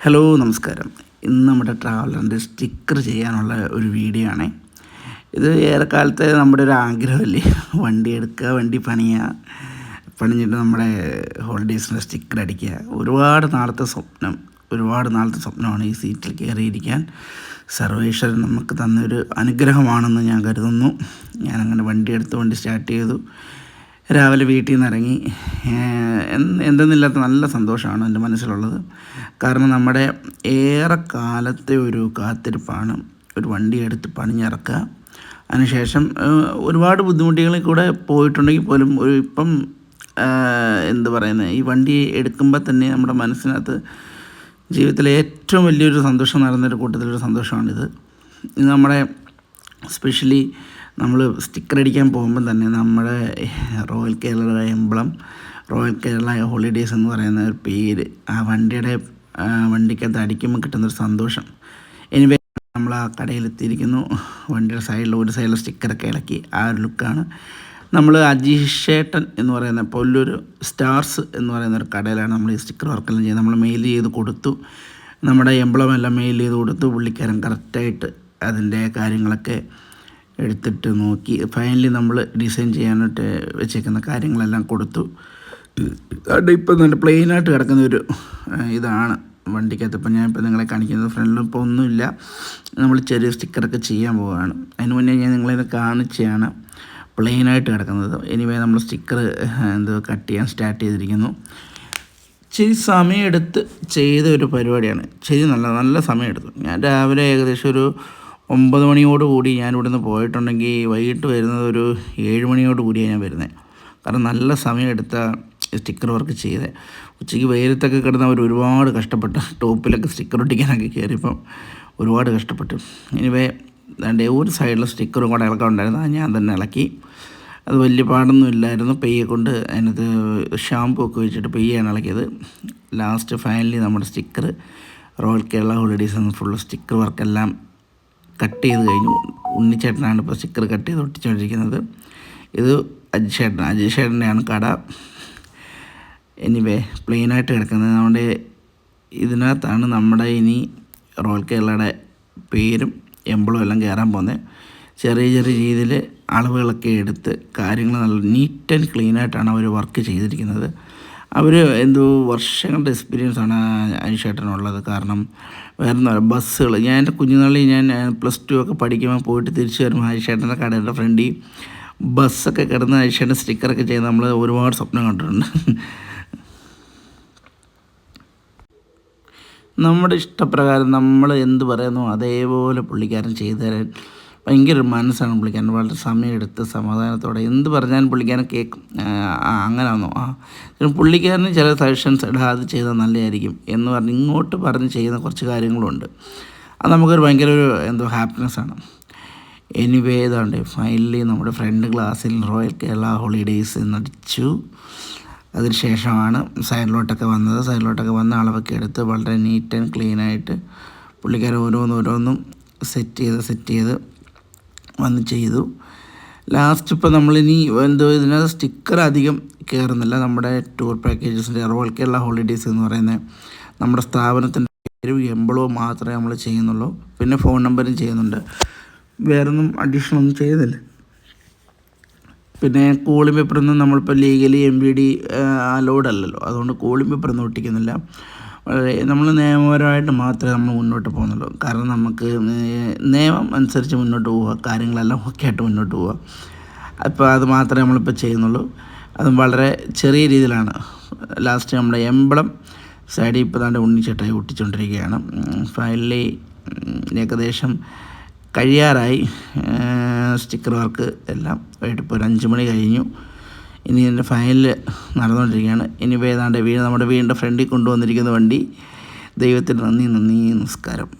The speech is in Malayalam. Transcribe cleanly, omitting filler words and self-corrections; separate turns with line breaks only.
ഹലോ നമസ്കാരം. ഇന്ന് നമ്മുടെ ട്രാവലറിൻ്റെ സ്റ്റിക്കർ ചെയ്യാനുള്ള ഒരു വീഡിയോ ആണ്. ഇത് ഏറെക്കാലത്തെ നമ്മുടെ ഒരു ആഗ്രഹമല്ലേ, വണ്ടി എടുക്കുക, വണ്ടി പണിയുക, പണിഞ്ഞിട്ട് നമ്മുടെ ഹോളിഡേയ്സിൻ്റെ സ്റ്റിക്കർ അടിക്കുക. ഒരുപാട് നാളത്തെ സ്വപ്നമാണ് ഈ സീറ്റിൽ കയറിയിരിക്കാൻ. സർവേശ്വരൻ നമുക്ക് തന്നൊരു അനുഗ്രഹമാണെന്ന് ഞാൻ കരുതുന്നു. ഞാനങ്ങനെ വണ്ടി സ്റ്റാർട്ട് ചെയ്തു. രാവിലെ വീട്ടിൽ നിന്ന് ഇറങ്ങി. എന്തെന്നില്ലാത്ത നല്ല സന്തോഷമാണ് എൻ്റെ മനസ്സിലുള്ളത്. കാരണം നമ്മുടെ ഏറെ കാലത്തെ ഒരു കാത്തിരിപ്പാണ് ഒരു വണ്ടി എടുത്ത് പണിഞ്ഞിറക്കുക. അതിനുശേഷം ഒരുപാട് ബുദ്ധിമുട്ടുകളിൽ കൂടെ പോയിട്ടുണ്ടെങ്കിൽ പോലും ഇപ്പം ഈ വണ്ടി എടുക്കുമ്പോൾ തന്നെ നമ്മുടെ മനസ്സിനകത്ത് ജീവിതത്തിലെ ഏറ്റവും വലിയൊരു സന്തോഷം നടന്നൊരു കൂട്ടത്തിലൊരു സന്തോഷമാണിത്. ഇത് നമ്മുടെ സ്പെഷ്യലി നമ്മൾ സ്റ്റിക്കർ അടിക്കാൻ പോകുമ്പം തന്നെ നമ്മുടെ royal Kerala emblem, royal Kerala holidays എന്ന് പറയുന്ന ഒരു പേര് ആ വണ്ടിക്കകത്ത് അടിക്കുമ്പോൾ കിട്ടുന്നൊരു സന്തോഷം. എനിവേ നമ്മൾ ആ കടയിലെത്തിയിരിക്കുന്നു. വണ്ടിയുടെ ഒരു സൈഡിൽ സ്റ്റിക്കറൊക്കെ ഇളക്കി ആ ഒരു ലുക്കാണ്. നമ്മൾ അജീഷേട്ടൻ എന്ന് പറയുന്ന പൊല്ലൂർ സ്റ്റാർസ് എന്ന് പറയുന്ന ഒരു കടയിലാണ് നമ്മൾ ഈ സ്റ്റിക്കർ വർക്കെല്ലാം ചെയ്യുന്നത്. നമ്മൾ മെയിൽ ചെയ്ത് കൊടുത്തു, നമ്മുടെ എംബ്ലം എല്ലാം മെയിൽ ചെയ്ത് കൊടുത്തു. പുള്ളിക്കാരൻ കറക്റ്റായിട്ട് അതിൻ്റെ കാര്യങ്ങളൊക്കെ എടുത്തിട്ട് നോക്കി ഫൈനലി നമ്മൾ ഡിസൈൻ ചെയ്യാനായിട്ട് വെച്ചേക്കുന്ന കാര്യങ്ങളെല്ലാം കൊടുത്തു. അത് ഇപ്പം നല്ല പ്ലെയിനായിട്ട് കിടക്കുന്ന ഒരു ഇതാണ് വണ്ടിക്കകത്ത്. ഇപ്പം ഞാനിപ്പോൾ നിങ്ങളെ കാണിക്കുന്നത് ഫ്രണ്ടിലും ഇപ്പോൾ ഒന്നുമില്ല. നമ്മൾ ചെറിയ സ്റ്റിക്കറൊക്കെ ചെയ്യാൻ പോവുകയാണ്. അതിന് മുന്നേ ഞാൻ നിങ്ങളിത് കാണിച്ചാണ് പ്ലെയിനായിട്ട് കിടക്കുന്നത്. എനിവേ നമ്മൾ സ്റ്റിക്കർ കട്ട് ചെയ്യാൻ സ്റ്റാർട്ട് ചെയ്തിരിക്കുന്നു. ഇച്ചിരി സമയമെടുത്ത് ചെയ്ത ഒരു പരിപാടിയാണ്. നല്ല സമയമെടുത്തു. ഞാൻ രാവിലെ ഏകദേശം ഒരു 9 മണിയോടുകൂടി ഞാൻ ഇവിടുന്ന് പോയിട്ടുണ്ടെങ്കിൽ വൈകിട്ട് വരുന്നത് ഒരു 7 മണിയോടുകൂടിയാണ് ഞാൻ വരുന്നത്. കാരണം നല്ല സമയമെടുത്ത സ്റ്റിക്കർ വർക്ക് ചെയ്തത്. ഉച്ചയ്ക്ക് വെയിലത്തൊക്കെ കിടന്നവർ ഒരുപാട് കഷ്ടപ്പെട്ട് ടോപ്പിലൊക്കെ സ്റ്റിക്കർ ഒട്ടിക്കാനൊക്കെ കയറിയപ്പം ഒരുപാട് കഷ്ടപ്പെട്ടു. എനിവേ അതിൻ്റെ ഒരു സൈഡിൽ സ്റ്റിക്കറും കൂടെ ഇളക്കമുണ്ടായിരുന്നു. അത് ഞാൻ തന്നെ ഇളക്കി. അത് വലിയ പാടൊന്നും ഇല്ലായിരുന്നു. പെയ്യെ കൊണ്ട് അതിനകത്ത് ഷാമ്പു ഒക്കെ വെച്ചിട്ട് പെയ്യാണ് ഇളക്കിയത്. ലാസ്റ്റ് ഫൈനലി നമ്മുടെ സ്റ്റിക്കർ റോയൽ കേരള ഹോളിഡേയ്സ് എന്ന ഫുള്ള് സ്റ്റിക്കർ വർക്കെല്ലാം കട്ട് ചെയ്ത് കഴിഞ്ഞു. ഉണ്ണിച്ചേട്ടനാണ് ഇപ്പോൾ സ്റ്റിക്കർ കട്ട് ചെയ്ത് ഒട്ടിച്ചുകൊണ്ടിരിക്കുന്നത്. ഇത് അജീഷേട്ടൻ്റെയാണ് കട. എനിവേ പ്ലെയിനായിട്ട് കിടക്കുന്നത് നമ്മുടെ ഇതിനകത്താണ് നമ്മുടെ ഇനി റോയൽ കേരളയുടെ പേരും എംബ്ലവും എല്ലാം കയറാൻ പോകുന്നത്. ചെറിയ രീതിയിൽ അളവുകളൊക്കെ എടുത്ത് കാര്യങ്ങൾ നല്ല നീറ്റ് ആൻഡ് ക്ലീനായിട്ടാണ് അവർ വർക്ക് ചെയ്തിരിക്കുന്നത്. അവർ വർഷങ്ങളുടെ എക്സ്പീരിയൻസാണ് അനീഷേട്ടനുള്ളത്. കാരണം വേറെ ബസ്സുകൾ ഞാൻ എൻ്റെ കുഞ്ഞുനാളിൽ ഞാൻ +2 ഒക്കെ പഠിക്കുമ്പോൾ പോയിട്ട് തിരിച്ചു വരുമ്പോൾ അനീഷേട്ടൻ്റെ കടയുടെ ഫ്രണ്ടിൽ ബസ്സൊക്കെ കിടന്ന് അനീഷേട്ടൻ സ്റ്റിക്കറൊക്കെ ചെയ്ത് നമ്മൾ ഒരുപാട് സ്വപ്നം കണ്ടിട്ടുണ്ട്. നമ്മുടെ ഇഷ്ടപ്രകാരം നമ്മൾ എന്ത് പറയുന്നു അതേപോലെ പുള്ളിക്കാരൻ ചെയ്തു തരാൻ ഭയങ്കര മനസ്സാണ് പുള്ളിക്കാരൻ. വളരെ സമയമെടുത്ത് സമാധാനത്തോടെ എന്ത് പറഞ്ഞാലും പുള്ളിക്കാരൻ കേൾക്കും. അങ്ങനെയാണോ പുള്ളിക്കാരന് ചില സജഷൻസ് അത് ചെയ്താൽ നല്ലതായിരിക്കും എന്ന് പറഞ്ഞ് ഇങ്ങോട്ട് പറഞ്ഞ് ചെയ്യുന്ന കുറച്ച് കാര്യങ്ങളുണ്ട്. അത് നമുക്കൊരു ഭയങ്കര ഒരു ഹാപ്പിനെസ്സാണ്. എനിവേ ഇതാണ്ട് ഫൈനലി നമ്മുടെ ഫ്രണ്ട് ഗ്ലാസ്സിൽ റോയൽ കേരള ഹോളിഡേയ്സ് എന്നടിച്ചു. അതിന് ശേഷമാണ് സൈഡിലോട്ടൊക്കെ വന്ന് അളവൊക്കെ എടുത്ത് വളരെ നീറ്റ് ആൻഡ് ക്ലീനായിട്ട് പുള്ളിക്കാരൻ ഓരോന്നും സെറ്റ് ചെയ്ത് വന്ന് ചെയ്തു. ലാസ്റ്റ് ഇപ്പോൾ നമ്മളിനി ഇതിനകത്ത് സ്റ്റിക്കർ അധികം കയറുന്നില്ല. നമ്മുടെ ടൂർ പാക്കേജസിൻ്റെ റോയൽ കേരള ഹോളിഡേയ്സ് എന്ന് പറയുന്ന നമ്മുടെ സ്ഥാപനത്തിൻ്റെ പേരും എംബ്ലവും മാത്രമേ നമ്മൾ ചെയ്യുന്നുള്ളൂ. പിന്നെ ഫോൺ നമ്പറും ചെയ്യുന്നുണ്ട്. വേറൊന്നും അഡീഷണൽ ഒന്നും ചെയ്യുന്നില്ല. പിന്നെ കൂളിംഗ് പേപ്പറൊന്നും നമ്മളിപ്പോൾ ലീഗലി MVD അലൗഡ് അല്ലല്ലോ. അതുകൊണ്ട് കൂളിംഗ് പേപ്പറൊന്നും ഒട്ടിക്കുന്നില്ല. നമ്മൾ നിയമപരമായിട്ട് മാത്രമേ നമ്മൾ മുന്നോട്ട് പോകുന്നുള്ളൂ. കാരണം നമുക്ക് നിയമം അനുസരിച്ച് മുന്നോട്ട് പോവുക, കാര്യങ്ങളെല്ലാം ഒക്കെ ആയിട്ട് മുന്നോട്ട് പോവുക. അപ്പോൾ അത് മാത്രമേ നമ്മളിപ്പോൾ ചെയ്യുന്നുള്ളൂ. അതും വളരെ ചെറിയ രീതിയിലാണ്. ലാസ്റ്റ് നമ്മുടെ എംബ്ലം സൈഡിൽ ഇപ്പോൾ താണ്ട് ഉണ്ണിച്ചേട്ടായി ഒട്ടിച്ചുകൊണ്ടിരിക്കുകയാണ്. ഫൈനലി ഏകദേശം കഴിയാറായി സ്റ്റിക്കർ വർക്ക് എല്ലാം. ഇപ്പോൾ ഒരു 5 മണി കഴിഞ്ഞു. ഇനി ഇതിൻ്റെ ഫൈനൽ നടന്നുകൊണ്ടിരിക്കുകയാണ്. ഇനി നമ്മുടെ വീടിൻ്റെ ഫ്രണ്ടിൽ കൊണ്ടുവന്നിരിക്കുന്ന വണ്ടി. ദൈവത്തിന് നന്ദി, നമസ്കാരം.